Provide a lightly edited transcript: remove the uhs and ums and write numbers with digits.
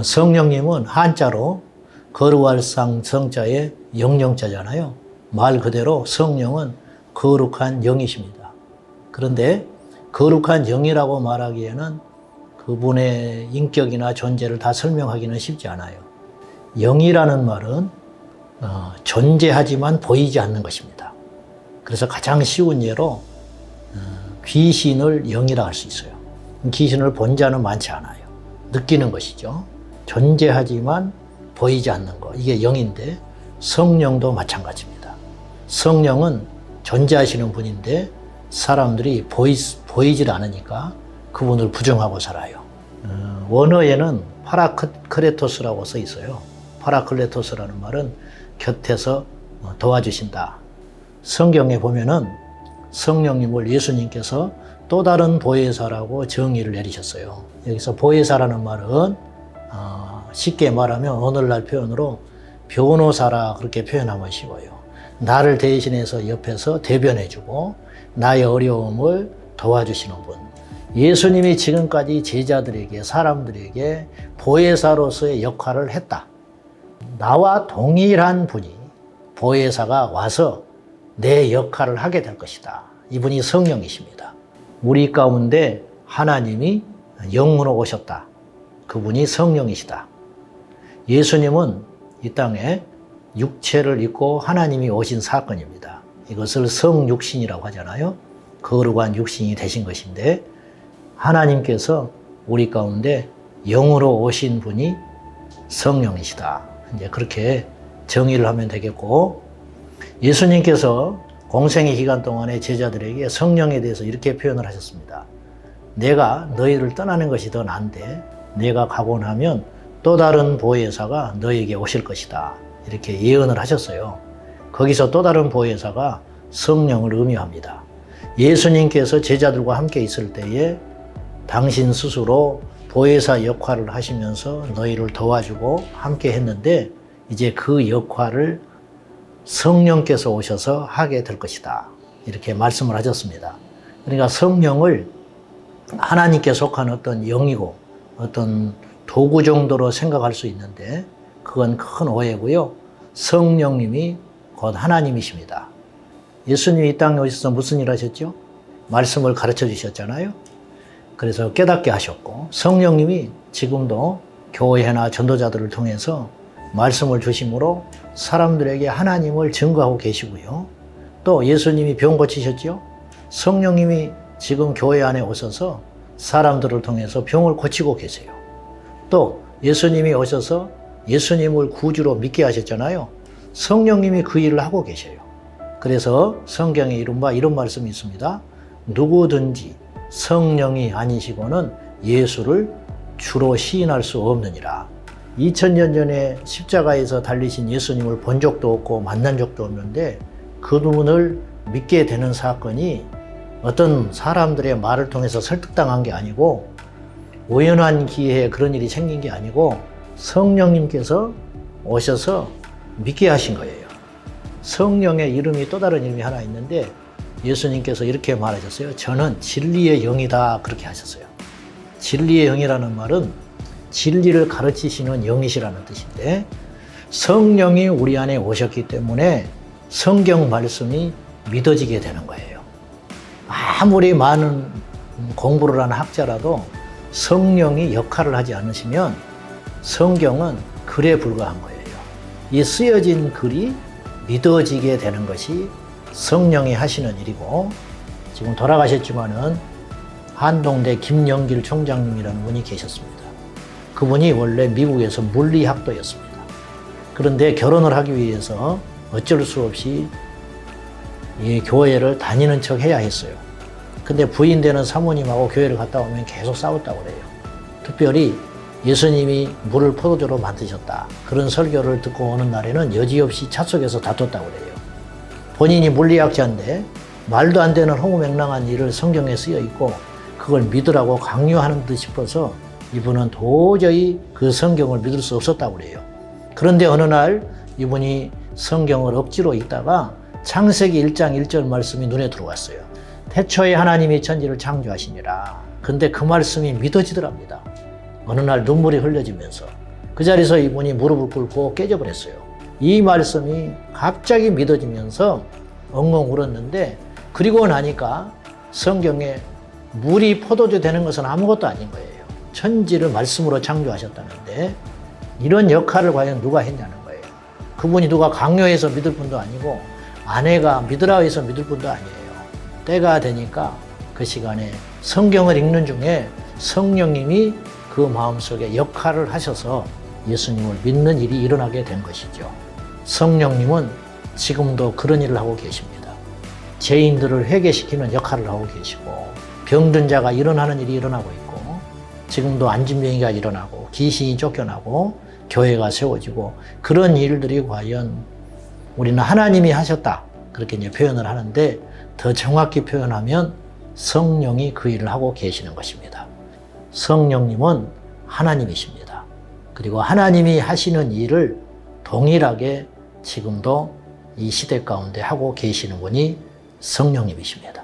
성령님은 한자로 거룩할 성자의 영령자잖아요. 말 그대로 성령은 거룩한 영이십니다. 그런데 거룩한 영이라고 말하기에는 그분의 인격이나 존재를 다 설명하기는 쉽지 않아요. 영이라는 말은 존재하지만 보이지 않는 것입니다. 그래서 가장 쉬운 예로 귀신을 영이라 할 수 있어요. 귀신을 본 자는 많지 않아요. 느끼는 것이죠. 존재하지만 보이지 않는 것, 이게 영인데 성령도 마찬가지입니다. 성령은 존재하시는 분인데 사람들이 보이질 않으니까 그분을 부정하고 살아요. 원어에는 파라클레토스라고 써 있어요. 파라클레토스라는 말은 곁에서 도와주신다. 성경에 보면은 성령님을 예수님께서 또 다른 보혜사라고 정의를 내리셨어요. 여기서 보혜사라는 말은 쉽게 말하면 오늘날 표현으로 변호사라 그렇게 표현하면 쉬워요. 나를 대신해서 옆에서 대변해주고 나의 어려움을 도와주시는 분. 예수님이 지금까지 제자들에게, 사람들에게 보혜사로서의 역할을 했다. 나와 동일한 분이, 보혜사가 와서 내 역할을 하게 될 것이다. 이분이 성령이십니다. 우리 가운데 하나님이 영으로 오셨다. 그분이 성령이시다. 예수님은 이 땅에 육체를 입고 하나님이 오신 사건입니다. 이것을 성육신이라고 하잖아요. 거룩한 육신이 되신 것인데 하나님께서 우리 가운데 영으로 오신 분이 성령이시다. 이제 그렇게 정의를 하면 되겠고, 예수님께서 공생의 기간 동안에 제자들에게 성령에 대해서 이렇게 표현을 하셨습니다. 내가 너희를 떠나는 것이 더 나은데 내가 가고 나면 또 다른 보혜사가 너에게 오실 것이다. 이렇게 예언을 하셨어요. 거기서 또 다른 보혜사가 성령을 의미합니다. 예수님께서 제자들과 함께 있을 때에 당신 스스로 보혜사 역할을 하시면서 너희를 도와주고 함께 했는데 이제 그 역할을 성령께서 오셔서 하게 될 것이다. 이렇게 말씀을 하셨습니다. 그러니까 성령을 하나님께 속한 어떤 영이고 어떤 도구 정도로 생각할 수 있는데 그건 큰 오해고요. 성령님이 곧 하나님이십니다. 예수님이 이 땅에 오셔서 무슨 일 하셨죠? 말씀을 가르쳐 주셨잖아요. 그래서 깨닫게 하셨고, 성령님이 지금도 교회나 전도자들을 통해서 말씀을 주심으로 사람들에게 하나님을 증거하고 계시고요. 또 예수님이 병 고치셨죠? 성령님이 지금 교회 안에 오셔서 사람들을 통해서 병을 고치고 계세요. 또 예수님이 오셔서 예수님을 구주로 믿게 하셨잖아요. 성령님이 그 일을 하고 계셔요. 그래서 성경에 이른바 이런 말씀이 있습니다. 누구든지 성령이 아니시고는 예수를 주로 시인할 수 없느니라. 2000년 전에 십자가에서 달리신 예수님을 본 적도 없고 만난 적도 없는데 그분을 믿게 되는 사건이 어떤 사람들의 말을 통해서 설득당한 게 아니고 우연한 기회에 그런 일이 생긴 게 아니고 성령님께서 오셔서 믿게 하신 거예요. 성령의 이름이 또 다른 이름이 하나 있는데 예수님께서 이렇게 말하셨어요. 저는 진리의 영이다. 그렇게 하셨어요. 진리의 영이라는 말은 진리를 가르치시는 영이시라는 뜻인데 성령이 우리 안에 오셨기 때문에 성경 말씀이 믿어지게 되는 거예요. 아무리 많은 공부를 한 학자라도 성령이 역할을 하지 않으시면 성경은 글에 불과한 거예요. 이 쓰여진 글이 믿어지게 되는 것이 성령이 하시는 일이고, 지금 돌아가셨지만은 한동대 김영길 총장님이라는 분이 계셨습니다. 그분이 원래 미국에서 물리학도였습니다. 그런데 결혼을 하기 위해서 어쩔 수 없이 이 교회를 다니는 척 해야 했어요. 근데 부인 되는 사모님하고 교회를 갔다 오면 계속 싸웠다고 그래요. 특별히 예수님이 물을 포도주로 만드셨다. 그런 설교를 듣고 오는 날에는 여지없이 차 속에서 다퉜다고 그래요. 본인이 물리학자인데 말도 안 되는 허무맹랑한 일을 성경에 쓰여 있고 그걸 믿으라고 강요하는 듯 싶어서 이분은 도저히 그 성경을 믿을 수 없었다고 그래요. 그런데 어느 날 이분이 성경을 억지로 읽다가 창세기 1장 1절 말씀이 눈에 들어왔어요. 태초에 하나님이 천지를 창조하시니라. 근데 그 말씀이 믿어지더랍니다. 어느 날 눈물이 흘려지면서 그 자리에서 이분이 무릎을 꿇고 깨져버렸어요. 이 말씀이 갑자기 믿어지면서 엉엉 울었는데, 그리고 나니까 성경에 물이 포도주 되는 것은 아무것도 아닌 거예요. 천지를 말씀으로 창조하셨다는데 이런 역할을 과연 누가 했냐는 거예요. 그분이 누가 강요해서 믿을 분도 아니고 아내가 믿으라 해서 믿을 분도 아니에요. 때가 되니까 그 시간에 성경을 읽는 중에 성령님이 그 마음속에 역할을 하셔서 예수님을 믿는 일이 일어나게 된 것이죠. 성령님은 지금도 그런 일을 하고 계십니다. 죄인들을 회개시키는 역할을 하고 계시고, 병든 자가 일어나는 일이 일어나고 있고, 지금도 안진병이가 일어나고 귀신이 쫓겨나고 교회가 세워지고, 그런 일들이 과연 우리는 하나님이 하셨다 그렇게 이제 표현을 하는데, 더 정확히 표현하면 성령이 그 일을 하고 계시는 것입니다. 성령님은 하나님이십니다. 그리고 하나님이 하시는 일을 동일하게 지금도 이 시대 가운데 하고 계시는 분이 성령님이십니다.